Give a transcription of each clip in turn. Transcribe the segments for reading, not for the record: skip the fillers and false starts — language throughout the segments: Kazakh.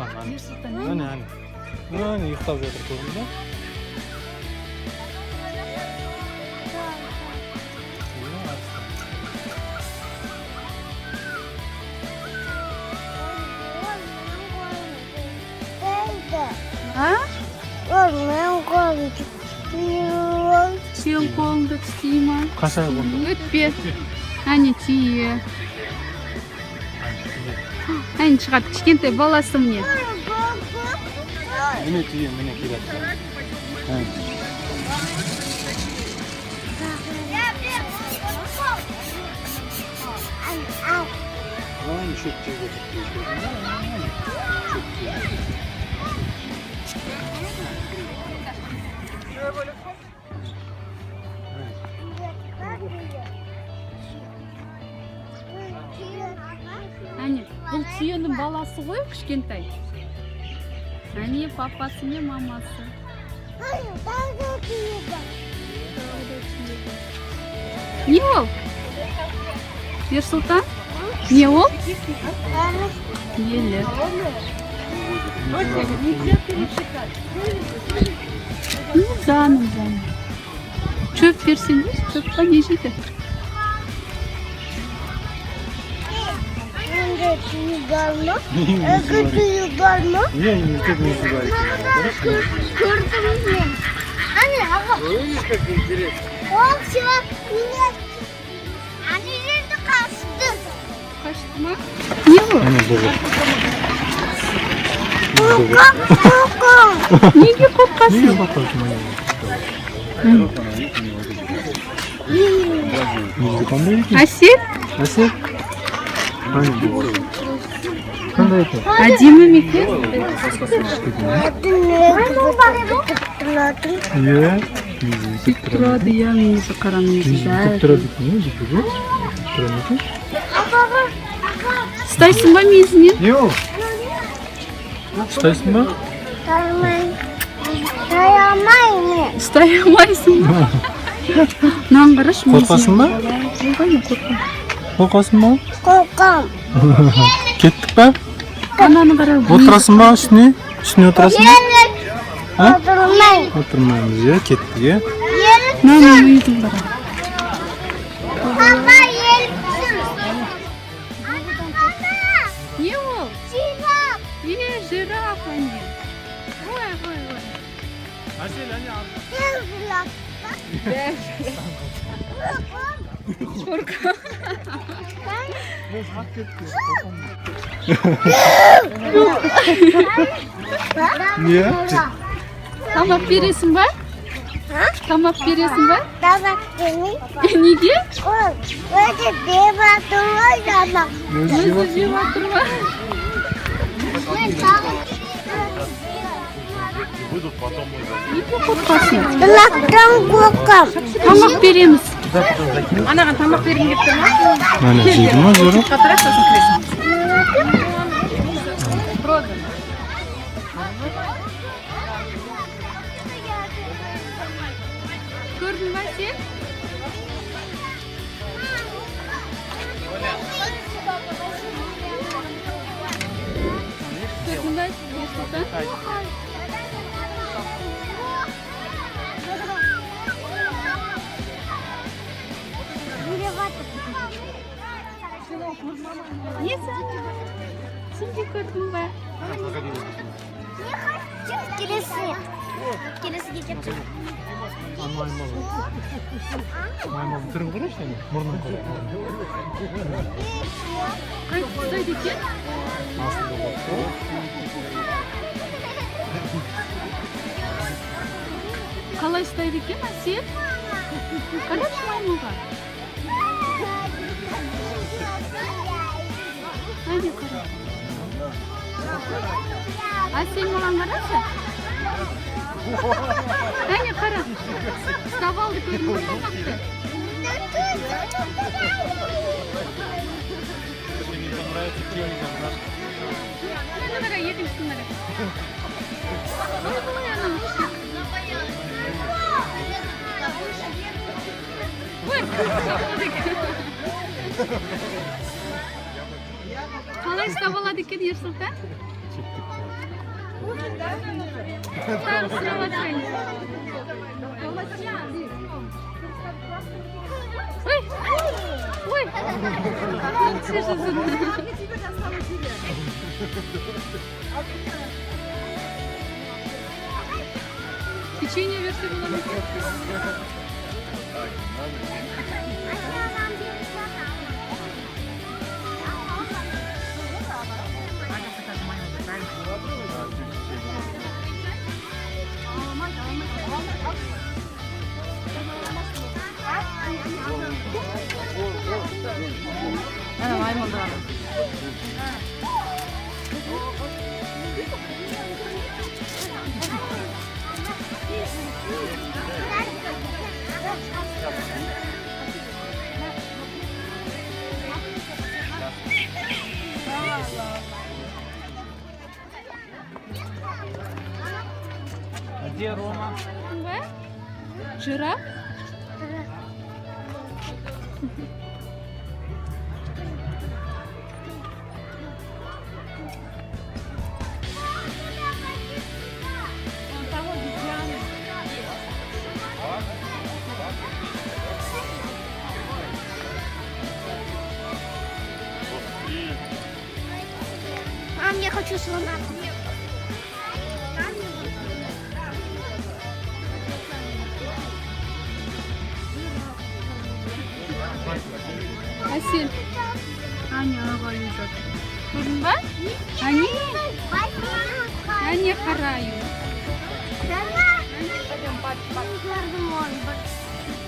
Арыстан. Әне. Әне ұйықтап жатыр көрдің бе? Сен қолыңды тістей ма? Қашай қолды? Өтпе. Әне тие. Әне шығады, кішкентай баласы міне. Міне тие, міне келеді. Әне шөп жеге Әне, бұл түйенің баласы ғой, кішкентай. Әне, папасы мен мамасы. Не ол? Ерсұлтан? Не ол? Елі. Жаным. Çöp versin biz, çöpten yiyecekler. Niye yiyecek neyse var? Gördünüz mü? Anne baba. Öyle kakın Oğlum şu an yine. Anne nerede kaçtı? Kaçtı mı? Niye bu? Anne baba. Kokam. Niye korkarsın? Niye bakarsın? Асет? Асет? Қандай екен? Әдемі ме екен? Иә. Сөйтіп тұрады, иә, мүйізі қара мүйізі. Сөйтіп тұрады екен, иә? Тұрады екен? Ұстайсың ба мүйізінен? Не ол? Ұстайсың ба? Ұстай алмайсың ба? Мынаны қарашы мүйізіне. Қорқасың ба? Қорқасың ба? Kokam. Кеттік па? Ананы қара. Отырасың ба үстіне? Үстіне отырасың ба? Oturmayın. Отырмаймыз, иә, кеттік, иә? Мына мүйізін қара. Baba yersin. Не ол? Çiğdem. Жираф әне. Ой. Әсел, әне Yazılar. Korka. Niye? Тамақ бересің ба? Тамақ бересің ба? Tabak demin. Неге? Öyle debatılıyor ama. Өзі жеп жатыр ма? Неге қорқасың? Kulaktan kokam. Тамақ береміз. Анаған тамақ бергім келіп тұр ма? Әне, жейді ма, жорып? Қатыраш, сосын кіресің. Көрдің ба сен? Көрдің ба Ерсұлтан? Не сен? Сен де көрдің ба? Келесі кетіп. Маймыл түрін қарашы, әне, мұрнын қара. Қайтып ұстайды екен? Асылда бақсы. Қалай ұстайды екен, Асет? Қарашы маймылға. Әне қара. Асел маған қарашы. Әне қара. Ұстап алды, көрдің бе тамақты? Ана қара, екіншісін қара. Ой, анау. Ой, қалай ұстап алады екен Ерсұлтан? Tamam sıra bakayım. Ой! Ой! Печенье версия была. Ana maymun da. А где Рома? Жираф? Мам, я хочу слона. Asil. Hani arabayı uzat. Gördün mü? Hani karayı.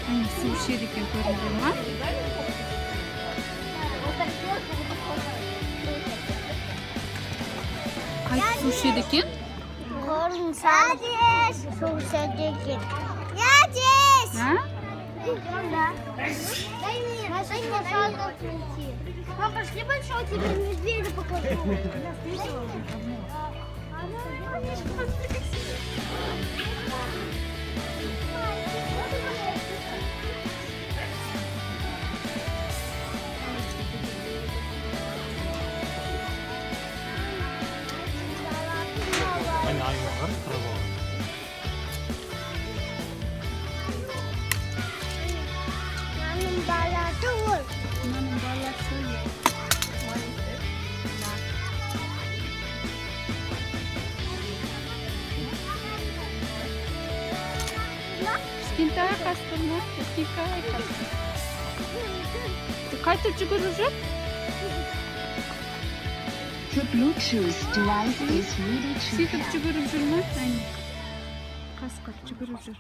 Hani sushi diken gördün mü? Kaç sushi diken? Korun sadece. Sushi. Ядись! Ha? Мам, пошли большого тебе медведя покажу. Hani hayvanlar kırılıyor. Мамин балаты ой. Mama balası yok. Кішкентай қасқырма, кішкентай қасқыр. Қайтып жүгіріп жүр? The Bluetooth device is ready to Сөйтіп pair. жүгіріп жүр ме? Әне. Қасқыр жүгіріп жүр.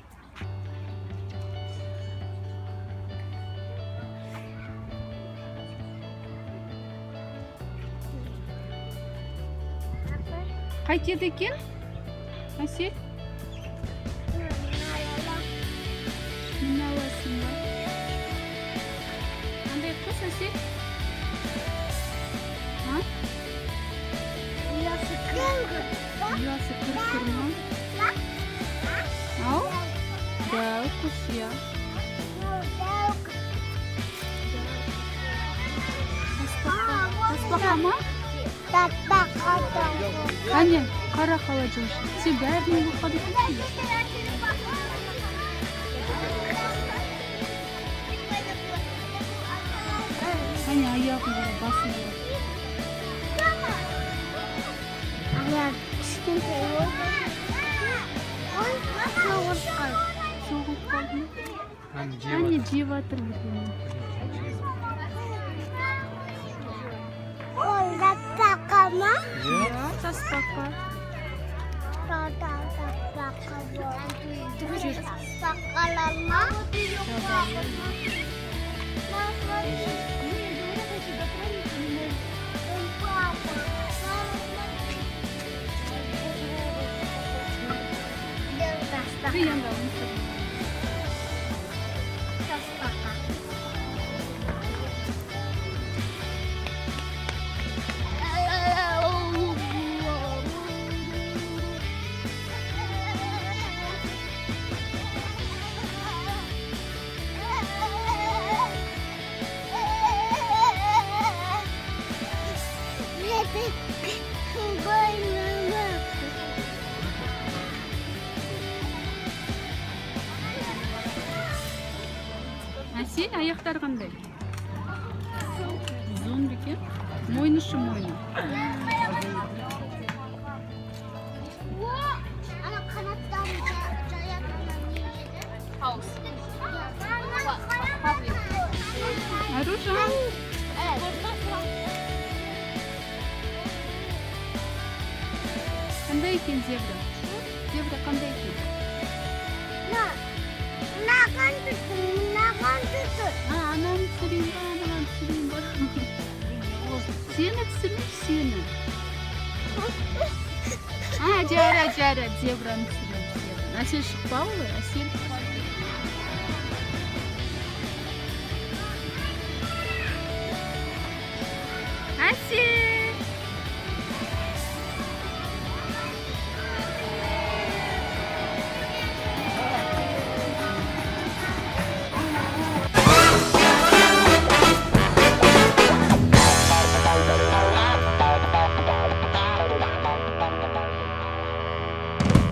Қайтеді екен? Әсел? Міне аласың ба? Қандай құс Әсел? А? Ұясы кір-кір ма? Ау? Дәу құс, я. Тасбақа ма? Әне, қара қала жошы. Сен бәрінен оқады екенсің. Әне, аяғын бар, басын бар. Аяқ кішкентай ой. Ой, соғып қалды. Соғып қалды ма? Hani Әне, жеп жатыр бұны. Ой, тасбақа ма? Тасбақа. Тасбақа бар. Тасбақалар ма? Қиын да оны. Сен аяқтар қандай? Ұзын екен. Мойны шы мойны. Ana kanatlarını cayatlarını yedi. Аружан. Қандай екен зебра? Зебра қандай екен? Nakan tutun. Ананы түсірейін ба, ананы түсірейін ба? Сені түсірмей, сені. Жара, зебраны түсірейін. Әсел шықпау ғой, Әсел.